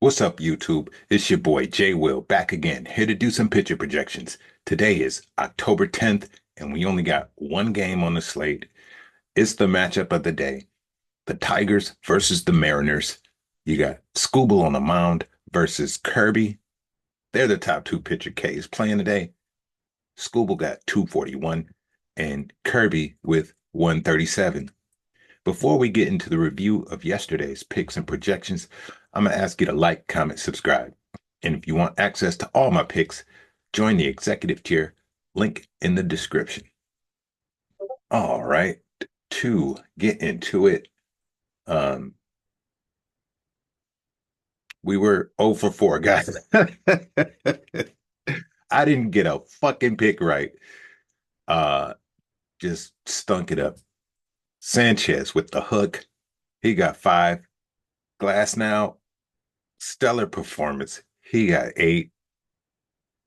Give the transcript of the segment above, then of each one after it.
What's up, YouTube? It's your boy Jay Will back again, here to do some pitcher projections. Today is October 10th, and we only got one game on the slate. It's the matchup of the day, the Tigers versus the Mariners. You got Scooble on the mound versus Kirby. They're the top two pitcher Ks playing today. Scooble got 241 and Kirby with 137. Before we get into the review of yesterday's picks and projections, I'm going to ask you to like, comment, subscribe. And if you want access to all my picks, join the executive tier, link in the description. All right, to get into it, um, we were 0 for 4, guys. I didn't get a fucking pick right. Uh, just stunk it up. Sanchez with the hook. He got 5. Glass now, stellar performance. He got 8.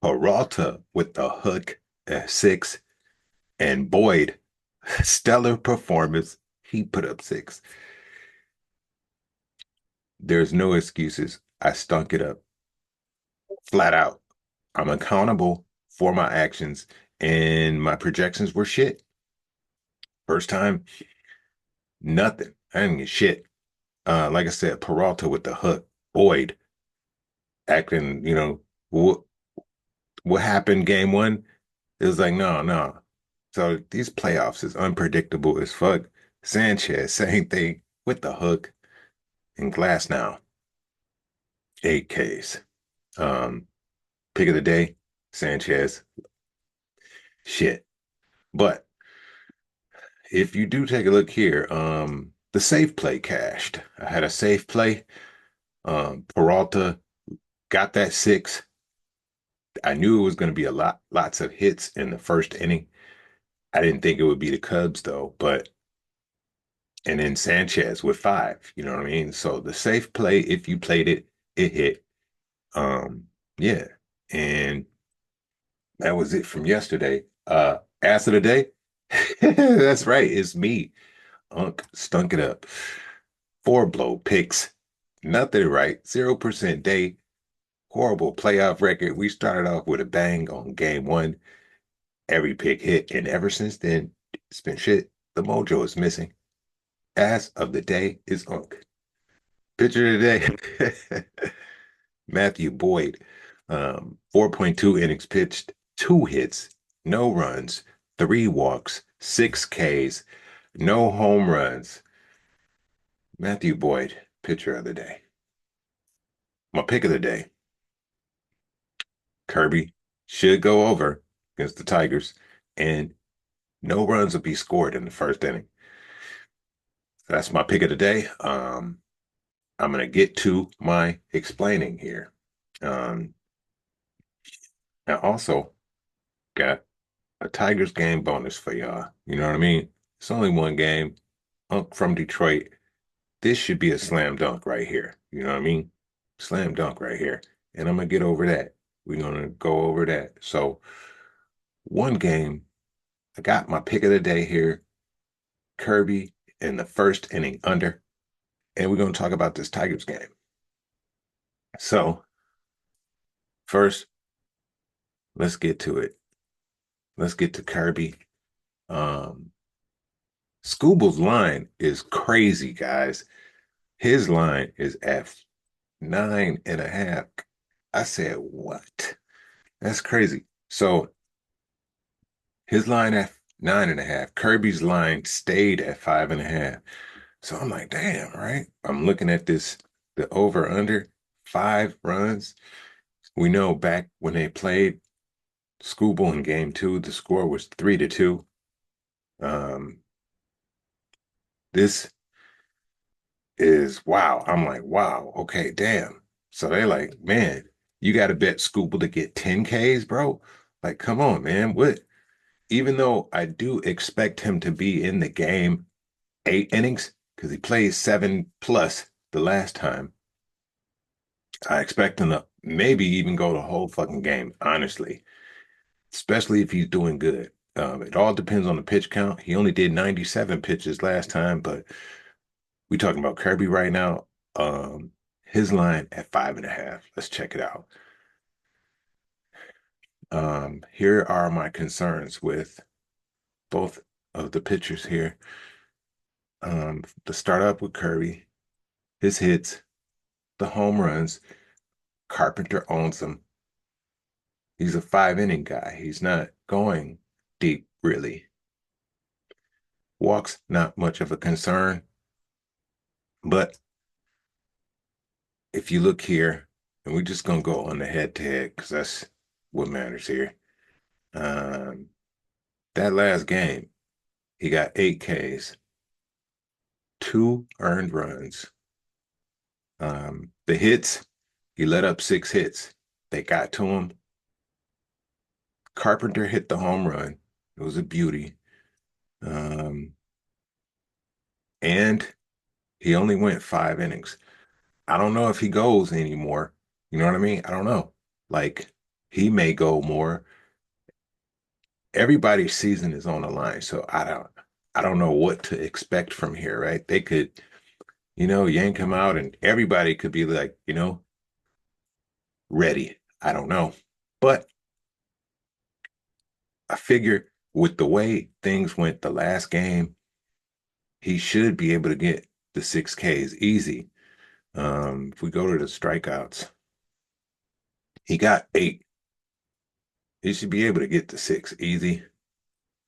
Peralta with the hook at 6. And Boyd, stellar performance. He put up 6. There's no excuses. I stunk it up flat out. I'm accountable for my actions, and my projections were shit. First time, nothing. I didn't get shit. Like I said, Peralta with the hook. Boyd acting, what happened game one? It was like, no, no. So these playoffs is unpredictable as fuck. Sanchez, same thing with the hook and Glass now. 8Ks. Um, Pick of the day, Sanchez. Shit. But if you do take a look here, the safe play cashed. I had a safe play. Peralta got that 6. I knew it was going to be lots of hits in the first inning. I didn't think it would be the Cubs though, but and then Sanchez with 5, you know what I mean? So the safe play, if you played it, it hit. Yeah. And that was it from yesterday. Ass of the day. That's right, it's me. Unk stunk it up. 4 blow picks. Nothing right. 0% day. Horrible playoff record. We started off with a bang on game one. Every pick hit, and ever since then, it's been shit. The mojo is missing. Ass of the day is Unk. Pitcher of the day, Matthew Boyd. 4.2 innings pitched, 2 hits, no runs, 3 walks, 6 Ks, no home runs. Matthew Boyd, pitcher of the day. My pick of the day, Kirby should go over against the Tigers, and no runs will be scored in the first inning. So that's my pick of the day. I'm going to get to my explaining here. I also got a Tigers game bonus for y'all. You know what I mean? It's only one game. Unk from Detroit. This should be a slam dunk right here. You know what I mean? Slam dunk right here. And I'm going to get over that. We're going to go over that. So, one game, I got my pick of the day here. Kirby in the first inning under. And we're going to talk about this Tigers game. So, first, let's get to it. Let's get to Kirby. Um, Scooble's line is crazy, guys. His line is at 9.5. I said, what? That's crazy. So his line at 9.5. Kirby's line stayed at 5.5. So I'm like, damn, right? I'm looking at this, the over under 5 runs. We know back when they played Scooble in game two, the score was 3-2. Um, this is wow. I'm like, wow, okay, damn. So they're like, man, you got to bet Scooble to get 10 Ks, bro. Like, come on, man. What? Even though I do expect him to be in the game 8 innings, because he played 7 plus the last time, I expect him to maybe even go the whole fucking game, honestly, especially if he's doing good. It all depends on the pitch count. He only did 97 pitches last time, but we talking about Kirby right now. Um, His line at 5.5. Let's check it out. Here are my concerns with both of the pitchers here. The start up with Kirby, his hits, the home runs. Carpenter owns them. He's a 5 inning guy. He's not going deep, really. Walks, not much of a concern. But if you look here, and we're just gonna go on the head to head because that's what matters here. Um, that last game, he got 8 Ks, 2 earned runs. The hits, he let up 6 hits. They got to him. Carpenter hit the home run. It was a beauty. Um, and he only went 5 innings. I don't know if he goes anymore. You know what I mean? I don't know. Like he may go more. Everybody's season is on the line, so I don't know what to expect from here, right? They could, yank him out and everybody could be like, ready. I don't know. But I figure with the way things went the last game, he should be able to get the 6 Ks easy. If we go to the strikeouts, he got 8. He should be able to get the 6 easy.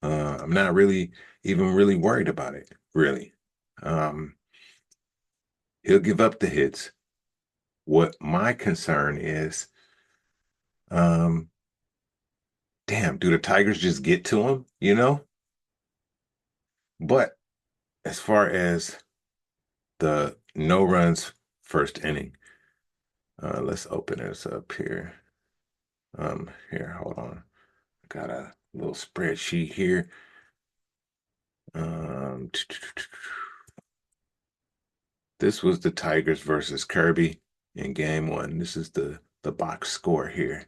I'm not really even really worried about it, really. Um, he'll give up the hits. What my concern is, um, damn, do the Tigers just get to him, But as far as the no runs first inning, let's open this up here. Here, hold on. Got a little spreadsheet here. Um, this was the Tigers versus Kirby in game one. This is the box score here.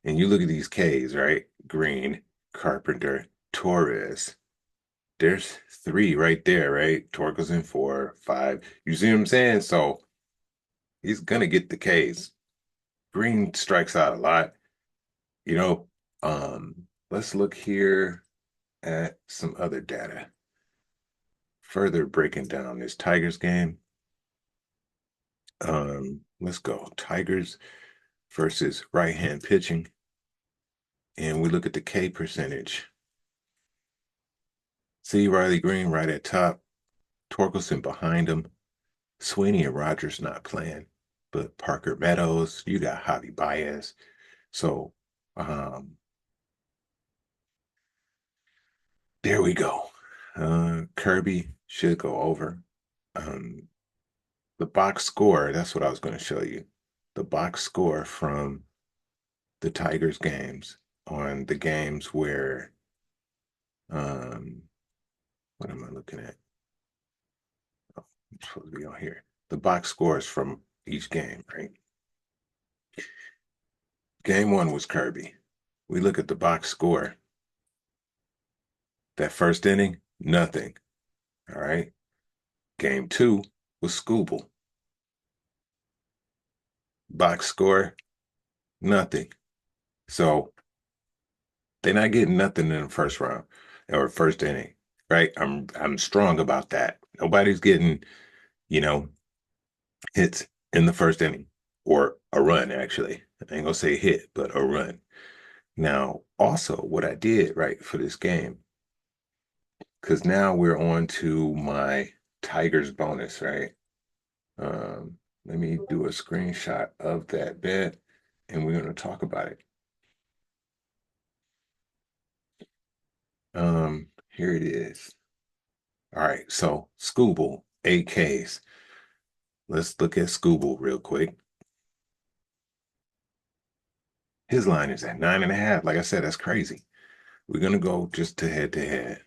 And you look at these Ks, right? Green, Carpenter, Torres. There's 3 right there, right? Torkelson 4, 5. You see what I'm saying? So he's gonna get the Ks. Green strikes out a lot. You know, let's look here at some other data. Further breaking down this Tigers game. Let's go. Tigers versus right-hand pitching. And we look at the K percentage. See Riley Green right at top, Torkelson behind him, Sweeney and Rogers not playing, but Parker Meadows, you got Javi Baez. So there we go. Kirby should go over. Um, the box score, that's what I was going to show you. The box score from the Tigers games on the games where, um, what am I looking at? Oh, I'm supposed to be on here. The box scores from each game, right? Game one was Kirby. We look at the box score. That first inning, nothing. All right. Game two was Scooble. Box score, nothing. So they're not getting nothing in the first round or first inning, right? I'm strong about that. Nobody's getting, you know, hits in the first inning or a run, actually. I ain't gonna say hit, but a run. Now, also what I did, right, for this game, because now we're on to my Tigers bonus, right? Let me do a screenshot of that bet and we're going to talk about it. Here it is. All right, so Scooble, 8 Ks. Let's look at Scooble real quick. His line is at 9.5. Like I said, that's crazy. We're going to go just to head to head.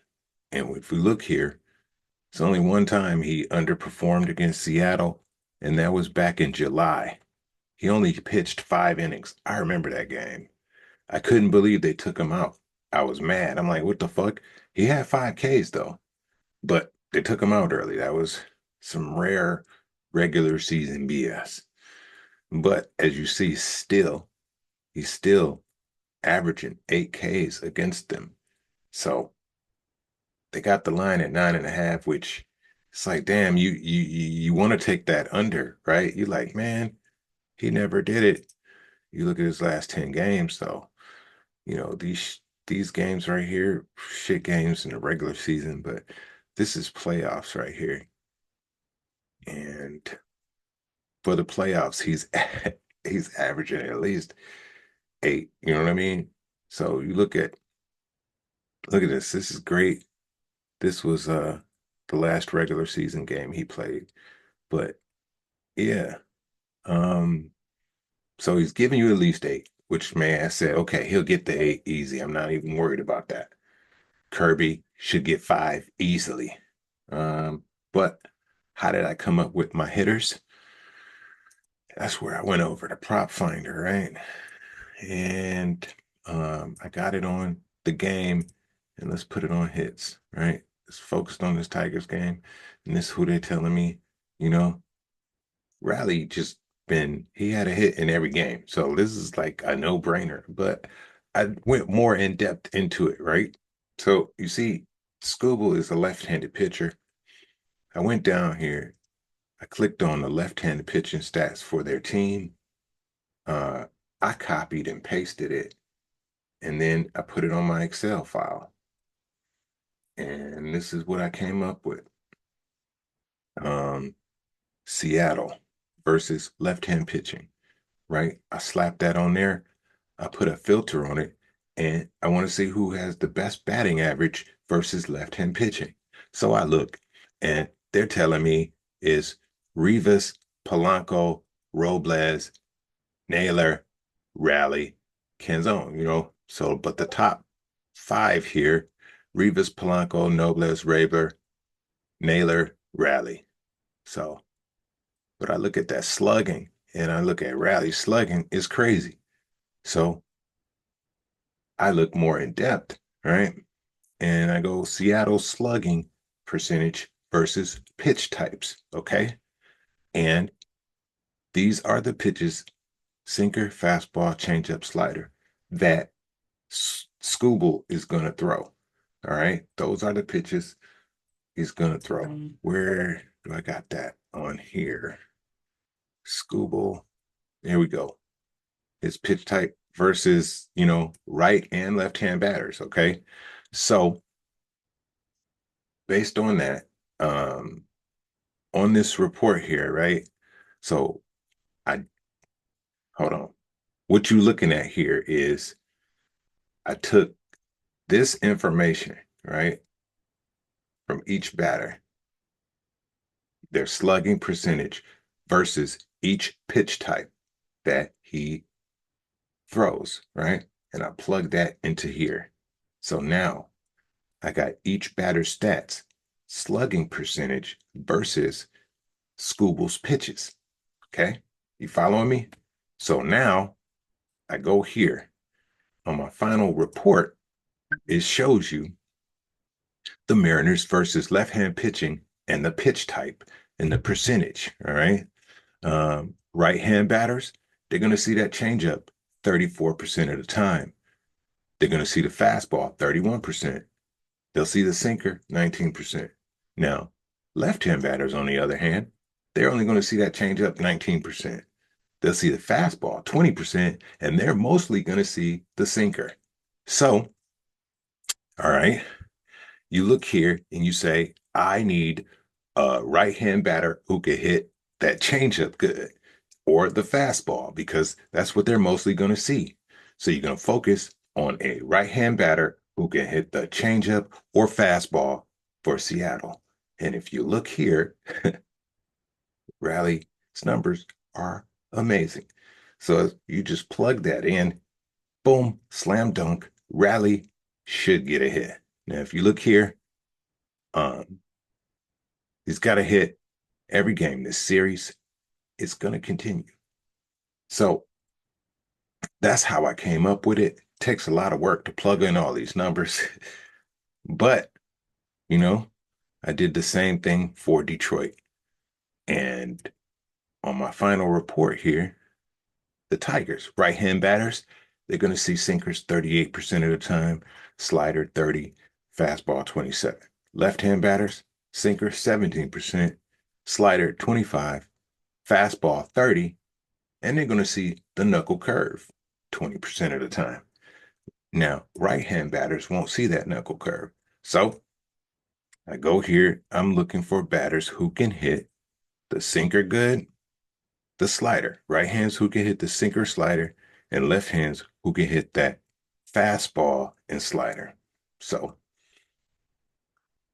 And if we look here, it's only one time he underperformed against Seattle, and that was back in July. He only pitched 5 innings. I remember that game. I couldn't believe they took him out. I was mad. I'm like, what the fuck? He had 5 Ks though, but they took him out early. That was some rare, regular season BS. But as you see, he's still averaging 8Ks against them. So they got the line at 9.5, which it's like, damn, you want to take that under, right? You're like, man, he never did it. You look at his last 10 games, though. These games right here, shit games in the regular season, but this is playoffs right here. And for the playoffs, he's averaging at least 8. You know what I mean? So you look at this. This is great. This was the last regular season game he played. But yeah, um, so he's giving you at least 8, which man I said, okay, he'll get the 8 easy. I'm not even worried about that. Kirby should get 5 easily. Um, but how did I come up with my hitters? That's where I went over to prop finder, right? And I got it on the game, and let's put it on hits, right? It's focused on this Tigers game, and this is who they're telling me, you know, Riley just he had a hit in every game. So this is like a no-brainer, but I went more in depth into it, right? So you see, Scooble is a left-handed pitcher. I went down here, I clicked on the left-handed pitching stats for their team. Uh, I copied and pasted it, and then I put it on my Excel file. And this is what I came up with. Um, Seattle versus left-hand pitching, right? I slapped that on there. I put a filter on it, and I want to see who has the best batting average versus left-hand pitching. So I look, and they're telling me is Rivas, Polanco, Robles, Naylor, Raleigh, Canzone, So, but the top 5 here, Rivas, Polanco, Nobles, Rabler, Naylor, Raleigh. So, but I look at that slugging and I look at Raleigh slugging is crazy. So I look more in depth, right? And I go Seattle slugging percentage versus pitch types, okay? And these are the pitches, sinker, fastball, changeup, slider, that Scooble is going to throw. All right. Those are the pitches he's going to throw. Where do I got that on here? Scooble. There we go. His pitch type versus, right and left hand batters. Okay. So based on that, on this report here, right? So I hold on. What you're looking at here is I took this information, right, from each batter, their slugging percentage versus each pitch type that he throws, right? And I plug that into here. So now I got each batter's stats, slugging percentage versus Scooble's pitches. Okay. You following me? So now I go here on my final report. It shows you the Mariners versus left-hand pitching and the pitch type and the percentage. All right. Right-hand batters, they're going to see that changeup 34% of the time. They're going to see the fastball 31%. They'll see the sinker 19%. Now, left-hand batters, on the other hand, they're only going to see that changeup 19%. They'll see the fastball 20%, and they're mostly going to see the sinker. So, all right, you look here and you say, I need a right-hand batter who can hit that changeup good or the fastball because that's what they're mostly going to see. So you're going to focus on a right-hand batter who can hit the changeup or fastball for Seattle. And if you look here, Raleigh's numbers are amazing. So you just plug that in, boom, slam dunk, Raleigh should get a hit. Now, if you look here, um, he's got a hit every game this series. It's going to continue. So that's how I came up with it. Takes a lot of work to plug in all these numbers. But, you know, I did the same thing for Detroit. And on my final report here, the Tigers, right-hand batters, they're going to see sinkers 38% of the time, slider 30, fastball 27. Left-hand batters, sinker 17%, slider 25, fastball 30, and they're going to see the knuckle curve 20% of the time. Now, right-hand batters won't see that knuckle curve. So I go here, I'm looking for batters who can hit the sinker good, the slider. Right hands who can hit the sinker slider, and left hands who can hit that fastball and slider. So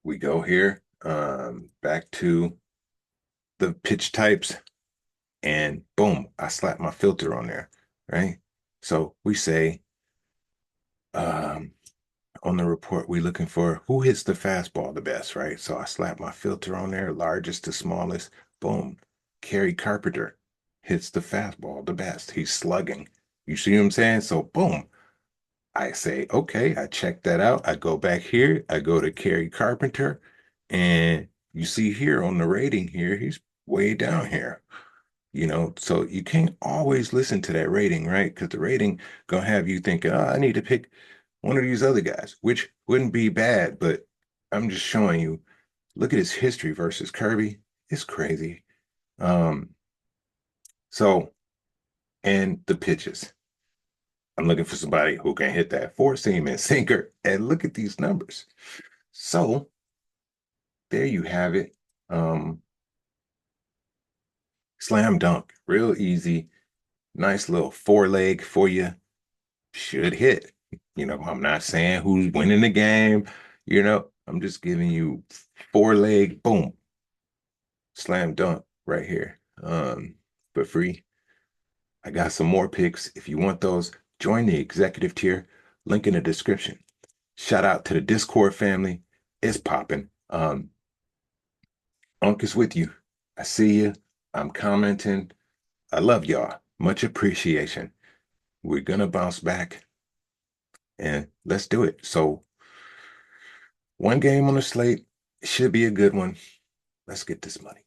we go here, back to the pitch types, and boom, I slap my filter on there, right? So we say, um, on the report, we're looking for who hits the fastball the best, right? So I slap my filter on there, largest to smallest. Boom. Kerry Carpenter hits the fastball the best. He's slugging. You see what I'm saying? So boom. I say, okay, I check that out. I go back here. I go to Kerry Carpenter. And you see here on the rating here, he's way down here. So you can't always listen to that rating, right? Because the rating gonna have you thinking, oh, I need to pick one of these other guys, which wouldn't be bad, but I'm just showing you. Look at his history versus Kirby. It's crazy. Um, so and the pitches. I'm looking for somebody who can hit that four seam and sinker. And look at these numbers. So there you have it. Slam dunk, real easy. Nice little four leg for you. Should hit. I'm not saying who's winning the game. I'm just giving you four leg, boom, slam dunk right here. But free. I got some more picks. If you want those, join the executive tier. Link in the description. Shout out to the Discord family. It's popping. Unc is with you. I see you. I'm commenting. I love y'all. Much appreciation. We're gonna bounce back and let's do it. So one game on the slate should be a good one. Let's get this money.